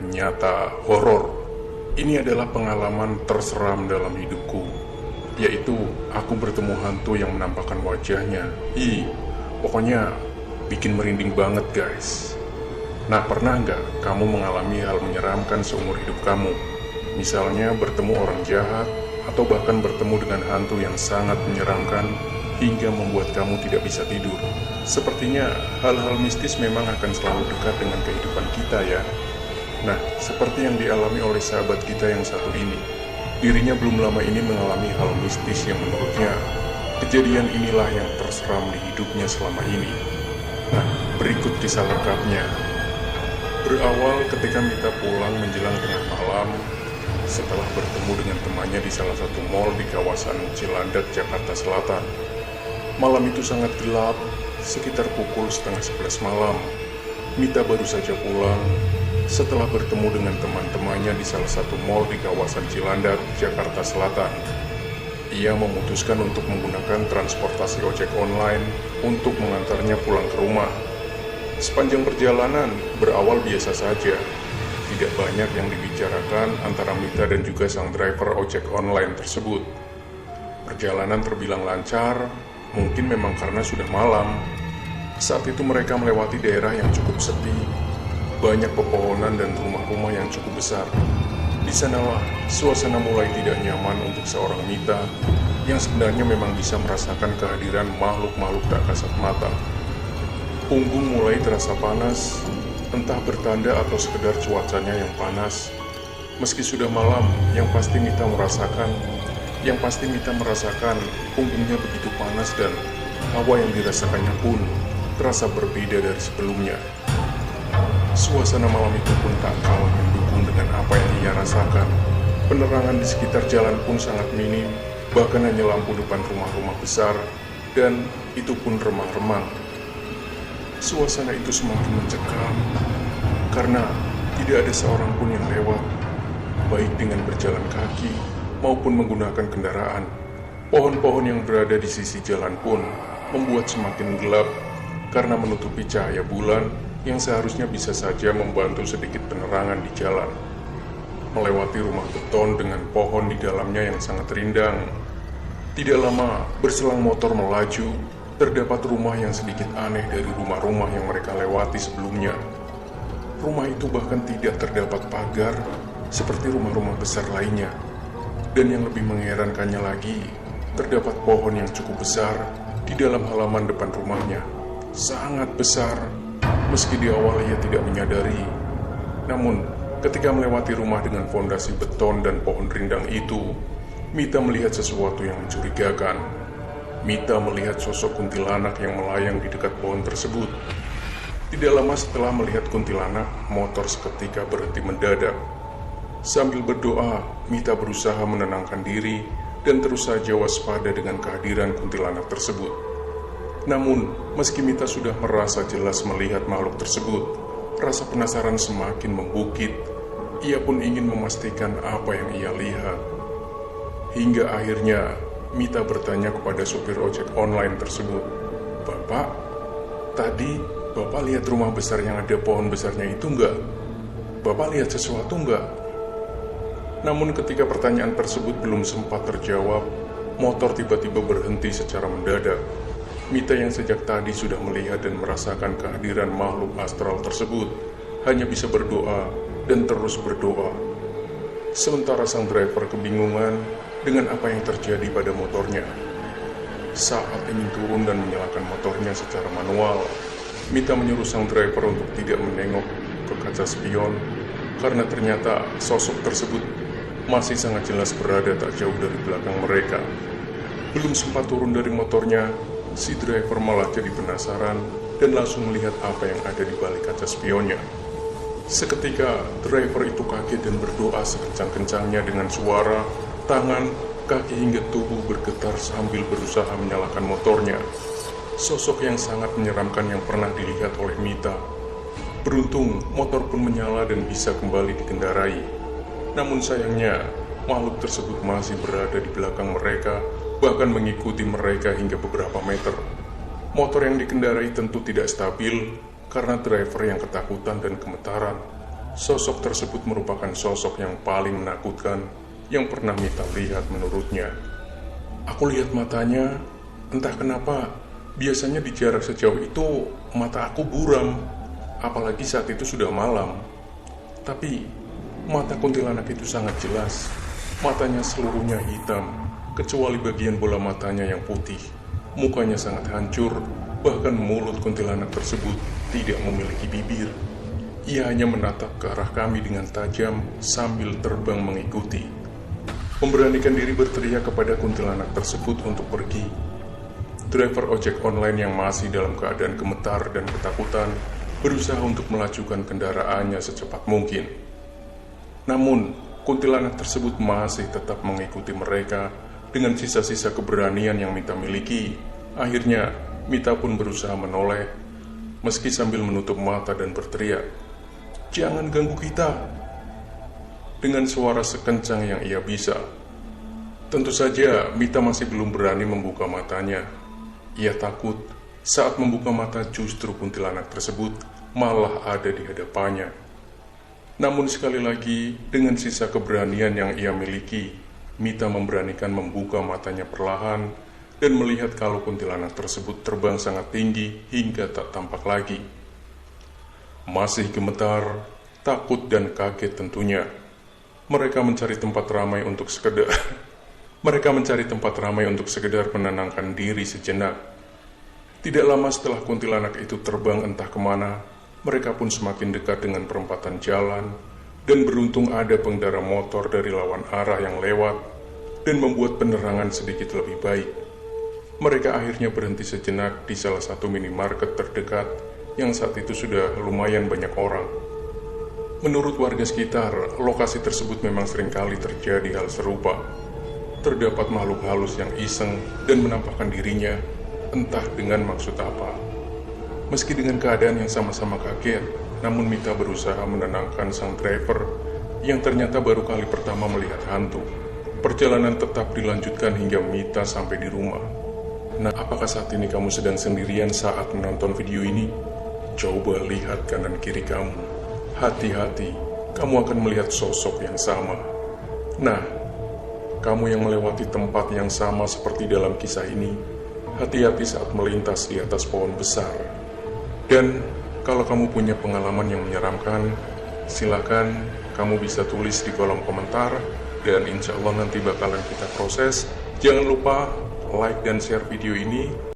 Nyata horor. Ini adalah pengalaman terseram dalam hidupku, yaitu aku bertemu hantu yang menampakkan wajahnya. Pokoknya bikin merinding banget guys. Nah, pernah nggak kamu mengalami hal menyeramkan seumur hidup kamu? Misalnya bertemu orang jahat, atau bahkan bertemu dengan hantu yang sangat menyeramkan hingga membuat kamu tidak bisa tidur. Sepertinya hal-hal mistis memang akan selalu dekat dengan kehidupan kita ya. Nah, seperti yang dialami oleh sahabat kita yang satu ini. Dirinya belum lama ini mengalami hal mistis yang menurutnya kejadian inilah yang terseram di hidupnya selama ini. Nah, berikut kisah lengkapnya. Berawal ketika Mita pulang menjelang tengah malam setelah bertemu dengan temannya di salah satu mal di kawasan Cilandak, Jakarta Selatan. Malam itu sangat gelap, sekitar pukul 10:30 malam. Mita baru saja pulang setelah bertemu dengan teman-temannya di salah satu mal di kawasan Cilandak, Jakarta Selatan. Ia memutuskan untuk menggunakan transportasi ojek online untuk mengantarnya pulang ke rumah. Sepanjang perjalanan berawal biasa saja. Tidak banyak yang dibicarakan antara Mita dan juga sang driver ojek online tersebut. Perjalanan terbilang lancar, mungkin memang karena sudah malam. Saat itu mereka melewati daerah yang cukup sepi. Banyak pepohonan dan rumah-rumah yang cukup besar. Di sanalah suasana mulai tidak nyaman untuk seorang Mita yang sebenarnya memang bisa merasakan kehadiran makhluk-makhluk tak kasat mata. Punggung mulai terasa panas, entah bertanda atau sekedar cuacanya yang panas. Meski sudah malam, yang pasti Mita merasakan punggungnya begitu panas dan hawa yang dirasakannya pun terasa berbeda dari sebelumnya. Suasana malam itu pun tak kalah mendukung dengan apa yang ia rasakan. Penerangan di sekitar jalan pun sangat minim, bahkan hanya lampu depan rumah-rumah besar, dan itu pun remang-remang. Suasana itu semakin mencekam, karena tidak ada seorang pun yang lewat, baik dengan berjalan kaki maupun menggunakan kendaraan. Pohon-pohon yang berada di sisi jalan pun membuat semakin gelap, karena menutupi cahaya bulan yang seharusnya bisa saja membantu sedikit penerangan di jalan. Melewati rumah beton dengan pohon di dalamnya yang sangat rindang. Tidak lama, berselang motor melaju, terdapat rumah yang sedikit aneh dari rumah-rumah yang mereka lewati sebelumnya. Rumah itu bahkan tidak terdapat pagar seperti rumah-rumah besar lainnya. Dan yang lebih mengherankannya lagi, terdapat pohon yang cukup besar di dalam halaman depan rumahnya. Sangat besar. Meski di awal ia tidak menyadari, namun ketika melewati rumah dengan fondasi beton dan pohon rindang itu, Mita melihat sesuatu yang mencurigakan. Mita melihat sosok kuntilanak yang melayang di dekat pohon tersebut. Tidak lama setelah melihat kuntilanak, motor seketika berhenti mendadak. Sambil berdoa, Mita berusaha menenangkan diri dan terus saja waspada dengan kehadiran kuntilanak tersebut. Namun, meski Mita sudah merasa jelas melihat makhluk tersebut, rasa penasaran semakin membukit. Ia pun ingin memastikan apa yang ia lihat. Hingga akhirnya, Mita bertanya kepada sopir ojek online tersebut, "Bapak, tadi Bapak lihat rumah besar yang ada pohon besarnya itu enggak? Bapak lihat sesuatu enggak?" Namun ketika pertanyaan tersebut belum sempat terjawab, motor tiba-tiba berhenti secara mendadak. Mita yang sejak tadi sudah melihat dan merasakan kehadiran makhluk astral tersebut hanya bisa berdoa dan terus berdoa. Sementara sang driver kebingungan dengan apa yang terjadi pada motornya. Saat ingin turun dan menyalakan motornya secara manual, Mita menyuruh sang driver untuk tidak menengok ke kaca spion karena ternyata sosok tersebut masih sangat jelas berada tak jauh dari belakang mereka. Belum sempat turun dari motornya, si driver malah jadi penasaran dan langsung melihat apa yang ada di balik kaca spionnya. Seketika, driver itu kaget dan berdoa sekencang-kencangnya dengan suara, tangan, kaki hingga tubuh bergetar sambil berusaha menyalakan motornya. Sosok yang sangat menyeramkan yang pernah dilihat oleh Mita. Beruntung, motor pun menyala dan bisa kembali dikendarai. Namun sayangnya, makhluk tersebut masih berada di belakang mereka bahkan mengikuti mereka hingga beberapa meter. Motor yang dikendarai tentu tidak stabil karena driver yang ketakutan dan gemetaran. Sosok tersebut merupakan sosok yang paling menakutkan yang pernah Mita lihat menurutnya. Aku lihat matanya, entah kenapa, biasanya di jarak sejauh itu mata aku buram, apalagi saat itu sudah malam. Tapi mata kuntilanak itu sangat jelas. Matanya seluruhnya hitam, kecuali bagian bola matanya yang putih. Mukanya sangat hancur, bahkan mulut kuntilanak tersebut tidak memiliki bibir. Ia hanya menatap ke arah kami dengan tajam sambil terbang mengikuti. Memberanikan diri berteriak kepada kuntilanak tersebut untuk pergi. Driver ojek online yang masih dalam keadaan gemetar dan ketakutan berusaha untuk melajukan kendaraannya secepat mungkin. Namun, kuntilanak tersebut masih tetap mengikuti mereka dengan sisa-sisa keberanian yang Mita miliki. Akhirnya, Mita pun berusaha menoleh, meski sambil menutup mata dan berteriak, "Jangan ganggu kita!" dengan suara sekencang yang ia bisa. Tentu saja, Mita masih belum berani membuka matanya. Ia takut saat membuka mata justru kuntilanak tersebut malah ada di hadapannya. Namun sekali lagi, dengan sisa keberanian yang ia miliki, Mita memberanikan membuka matanya perlahan dan melihat kalau kuntilanak tersebut terbang sangat tinggi hingga tak tampak lagi. Masih gemetar, takut dan kaget tentunya. Mereka mencari tempat ramai untuk sekedar menenangkan diri sejenak. Tidak lama setelah kuntilanak itu terbang entah kemana, mereka pun semakin dekat dengan perempatan jalan, dan beruntung ada pengendara motor dari lawan arah yang lewat, dan membuat penerangan sedikit lebih baik. Mereka akhirnya berhenti sejenak di salah satu minimarket terdekat, yang saat itu sudah lumayan banyak orang. Menurut warga sekitar, lokasi tersebut memang seringkali terjadi hal serupa. Terdapat makhluk halus yang iseng dan menampakkan dirinya, entah dengan maksud apa. Meski dengan keadaan yang sama-sama kaget, namun Mita berusaha menenangkan sang driver yang ternyata baru kali pertama melihat hantu. Perjalanan tetap dilanjutkan hingga Mita sampai di rumah. Nah, apakah saat ini kamu sedang sendirian saat menonton video ini? Coba lihat kanan kiri kamu. Hati-hati, kamu akan melihat sosok yang sama. Nah, kamu yang melewati tempat yang sama seperti dalam kisah ini, hati-hati saat melintas di atas pohon besar. Dan kalau kamu punya pengalaman yang menyeramkan, silakan kamu bisa tulis di kolom komentar, dan insya Allah nanti bakalan kita proses. Jangan lupa like dan share video ini,